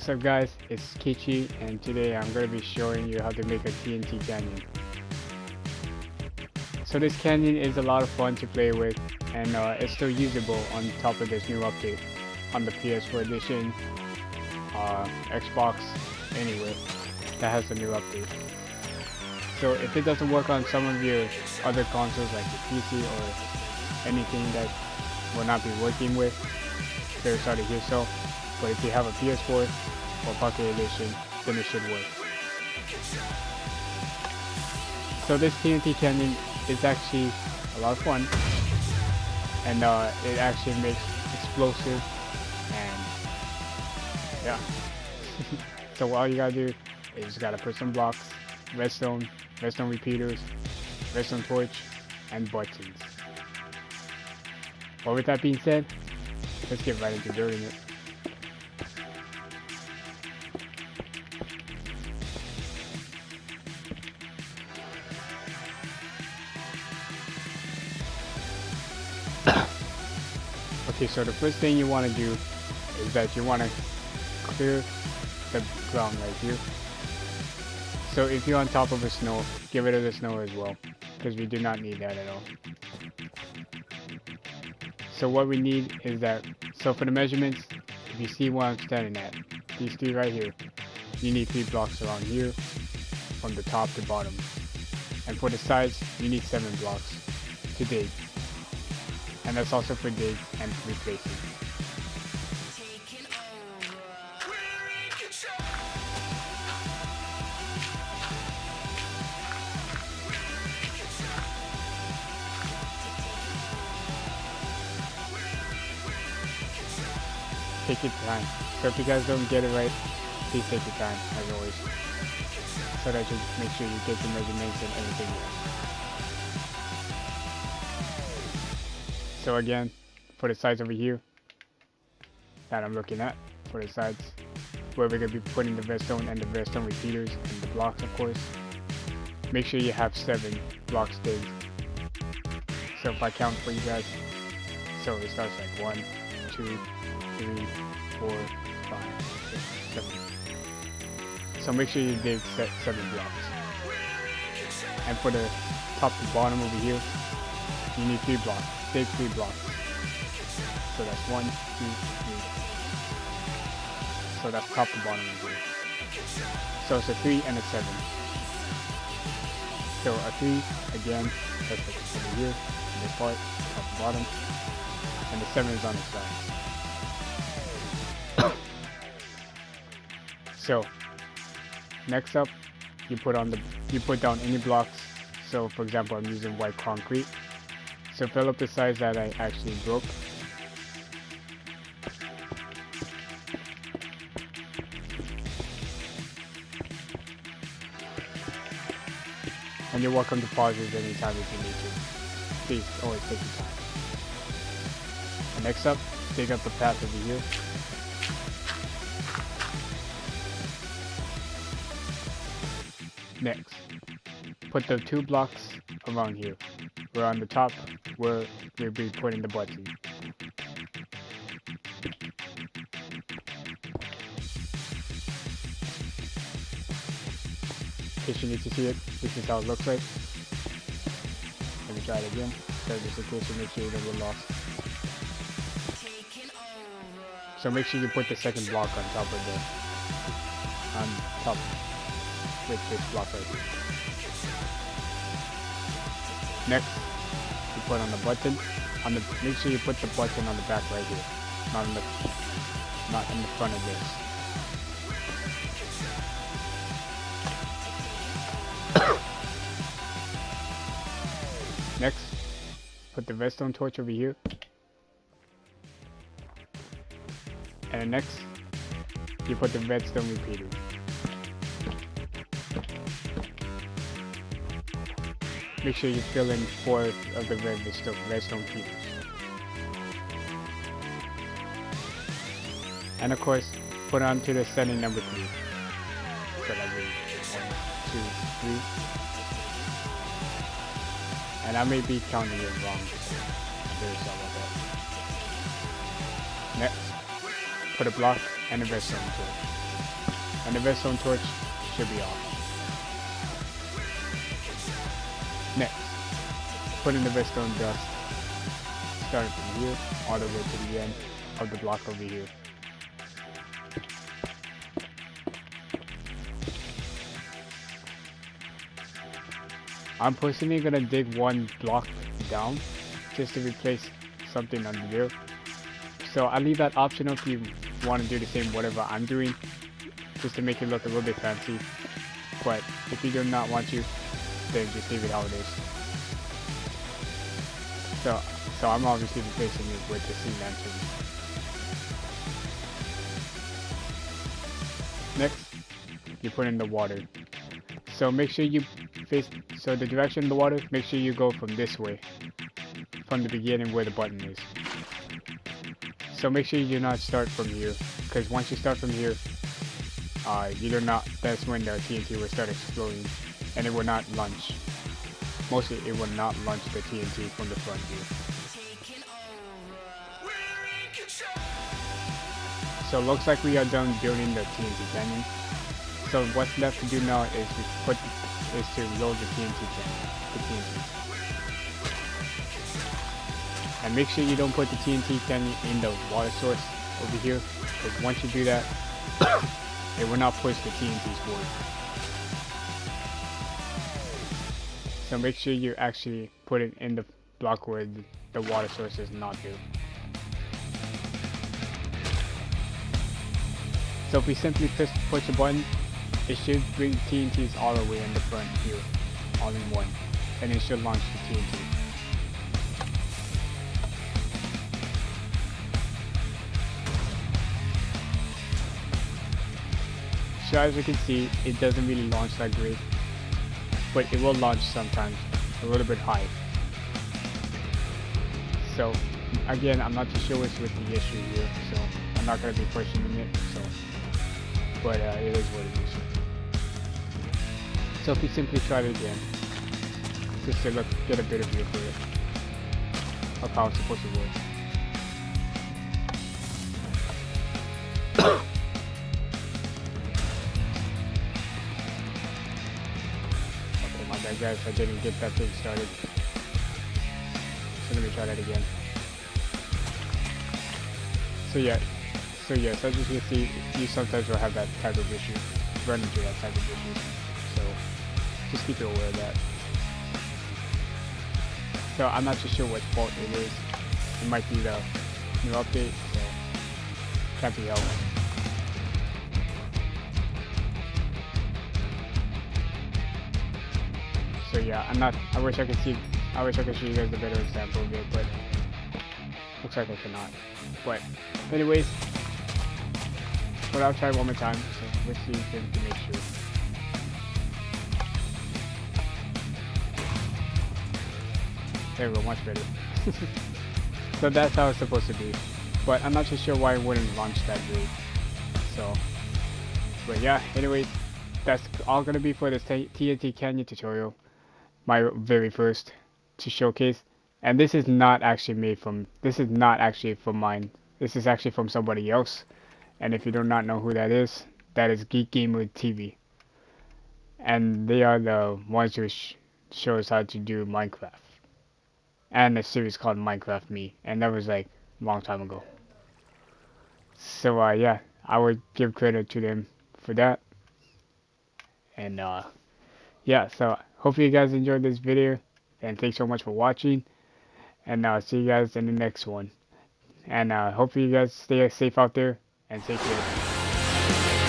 What's up guys, it's Kichi and today I'm going to be showing you how to make a TNT canyon. So this canyon is a lot of fun to play with and it's still usable on top of this new update on the PS4 edition, Xbox, anywhere that has the new update. So if it doesn't work on some of your other consoles like your PC or anything that will not be working with, there's already here so. But if you have a PS4 or Pocket Edition, then it should work. So this TNT canyon is actually a lot of fun, and it actually makes explosive, and yeah. So all you gotta do is you just gotta put some blocks, redstone repeaters, redstone torch, and buttons. But with that being said, let's get right into building it. Okay, so the first thing you want to do is that you want to clear the ground right here. So if you're on top of the snow, get rid of the snow as well, because we do not need that at all. So what we need is that, so for the measurements, if you see where I'm standing at, these three right here, you need 3 blocks around here, from the top to bottom. And for the sides, you need 7 blocks to dig. And that's also for dig and replacing. Take your time. So if you guys don't get it right, please take your time, as always, so that you make sure you get the measurements and everything right. So again, for the sides over here that I'm looking at, for the sides where we're going to be putting the redstone and the redstone repeaters and the blocks, of course, make sure you have 7 blocks digged. So if I count for you guys, so it starts like 1, 2, 3, 4, 5, 6, 7. So make sure you dig 7 blocks. And for the top to bottom over here, you need 3 blocks. Dig 3 blocks. So that's 1, 2, 3. So that's top to bottom over here. So it's a 3 and a 7. So a 3 again, that's like over here, in this part, top to bottom, and the 7 is on the side. So next up, you put down any blocks. So for example, I'm using white concrete. So fill up the size that I actually broke. And you're welcome to pause this anytime if you need to. Please always take your time. And next up, dig up the path over here. Next, put the 2 blocks around here. We're on the top where we'll be putting the button. In case you need to see it, this is how it looks like. Let me try it again, so just in case you make sure you don't get lost. So make sure you put the second block on top with this block right here. Next, you put on the button. Make sure you put the button on the back right here, not in the front of this. Next, put the redstone torch over here. And next, you put the redstone repeater. Make sure you fill in 4 of the redstone repeaters. And of course, put on to the setting number 3. So that would be 1, 2, 3. And I may be counting it wrong, so there's all of that. Next, put a block and a redstone torch. and the redstone torch should be off. Next, put in the redstone dust, starting from here all the way to the end of the block over here. I'm personally gonna dig one block down just to replace something under there. So I leave that optional if you want to do the same whatever I'm doing, just to make it look a little bit fancy. But if you do not want to, then just leave it how it is. So I'm obviously replacing it with the sea lantern. Next, you put in the water. So make sure you face, so the direction of the water, make sure you go from this way, from the beginning where the button is. So make sure you do not start from here, because once you start from here, you do not, that's when the TNT will start exploding, and it will not launch. Mostly it will not launch the TNT from the front view. So it looks like we are done building the TNT cannon. So what's left to do now is to load the TNT cannon. And make sure you don't put the TNT cannon in the water source over here, because once you do that, it will not push the TNTs forward. So make sure you actually put it in the block where the water source is not there. So if we simply push the button, it should bring TNTs all the way in the front here, all in one, and it should launch the TNT. So as you can see, it doesn't really launch that great, but it will launch sometimes a little bit high. So again, I'm not too sure what's with the issue here, so I'm not going to be questioning it. But it is what it is. So if you simply try it again, just to get a better view for it, of how it's supposed to work. Okay, my bad guys, I didn't get that thing started. So let me try that again. So yes, as you can see, you sometimes will have that type of issue, run into that type of issue. So just keep you aware of that. So I'm not too sure what fault it is. It might be the new update, so can't be helped. So yeah, I wish I could show you guys a better example of it, but looks like I cannot. But anyways, but I'll try one more time, so let's see if we can make sure. There we go, much better. So that's how it's supposed to be. But I'm not too sure why it wouldn't launch that great. So, but yeah, anyways, that's all gonna be for this TNT Canyon tutorial. My very first to showcase. And this is not actually from mine. This is actually from somebody else. And if you do not know who that is Geek Gamer TV. And they are the ones who show us how to do Minecraft. And a series called Minecraft Me. And that was like a long time ago. So yeah, I would give credit to them for that. And yeah, so hopefully you guys enjoyed this video. And thanks so much for watching. And see you guys in the next one. And hopefully you guys stay safe out there and take care.